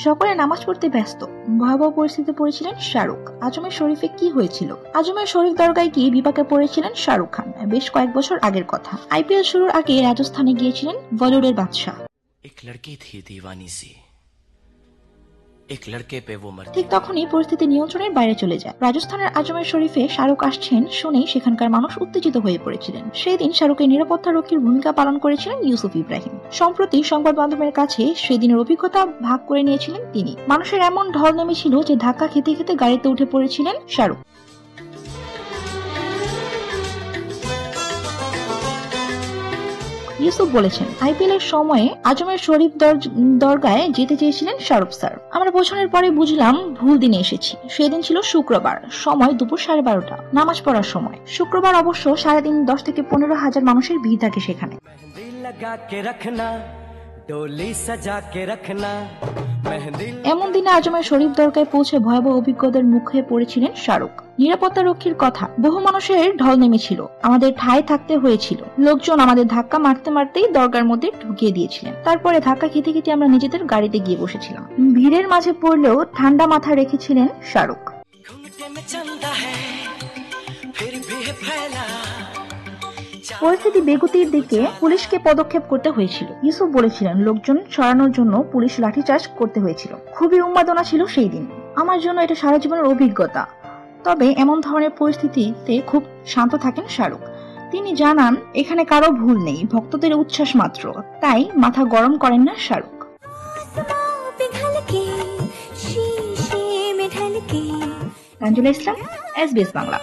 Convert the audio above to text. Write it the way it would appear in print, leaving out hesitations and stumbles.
সকলে নামাজ পড়তে ব্যস্ত। ভয়াবহ পরিস্থিতিতে পড়েছিলেন শাহরুখ। আজমের শরীফে কি হয়েছিল? আজমের শরীফ দরগায় গিয়ে বিপাকে পড়েছিলেন শাহরুখ খান। বেশ কয়েক বছর আগের কথা। আইপিএল শুরুর আগে রাজস্থানে গিয়েছিলেন বলিউডের বাদশা। ঠিক তখনই পরিস্থিতি নিয়ন্ত্রণের বাইরে চলে যায়। রাজস্থানের আজমের শরীফে শাহরুখ আসছেন শুনেই সেখানকার মানুষ উত্তেজিত হয়ে পড়েছিলেন। সেই দিন শাহরুখের নিরাপত্তা রক্ষীর ভূমিকা পালন করেছিলেন ইউসুফ ইব্রাহিম। সম্প্রতি সংবাদ মাধ্যমের কাছে সেদিনের অভিজ্ঞতা ভাগ করে নিয়েছিলেন তিনি। মানুষের এমন ঢল নেমেছিল যে ধাক্কা খেতে খেতে গাড়িতে উঠে পড়েছিলেন শাহরুখ। ইউসুফ বলেছেন, আইপিএল এর সময়ে আজমের শরীফ দরগায় যেতে চেয়েছিলেন শাহরুখ স্যার। আমরা পৌঁছানোর পরে বুঝলাম ভুল দিনে এসেছি। সেদিন ছিল শুক্রবার, সময় দুপুর 12:30, নামাজ পড়ার সময়। শুক্রবার অবশ্য 10:30 থেকে 15,000 মানুষের ভিড় থাকে সেখানে। এমন দিনে আজমের শরীফ দরগায় পৌঁছে ভয়াবহ অভিজ্ঞতার মুখে পড়েছিলেন শাহরুখ। নিরাপত্তা রক্ষীর কথা, বহু মানুষের ঢল নেমেছিল। আমাদের ঠায় থাকতে হয়েছিল। লোকজন আমাদের ধাক্কা মারতে মারতেই দরগার মধ্যে ঢুকিয়ে দিয়েছিলেন। তারপরে ধাক্কা খেতে খেতে আমরা নিজেদের গাড়িতে গিয়ে বসেছিলাম। ভিড়ের মাঝে পড়লেও ঠান্ডা মাথা রেখেছিলেন শাহরুখ। পরিস্থিতি বেগতির দিকে পুলিশকে পদক্ষেপ করতে হয়েছিল। ইউসুফ বলেছিলেন, লোকজন সরানোর জন্য পুলিশ লাঠিচার্জ করতে হয়েছিল। খুবই উন্মাদনা ছিল সেই দিন। আমার জন্য এটা সারা জীবনের অভিজ্ঞতা। তবে এমন ধরনের পরিস্থিতিতে খুব শান্ত থাকেন শাহরুখ। তিনি জানান, এখানে কারো ভুল নেই, ভক্তদের উচ্ছ্বাস মাত্র। তাই মাথা গরম করেন না শাহরুখ। তানজিলা ইসলাম, SBS বাংলা।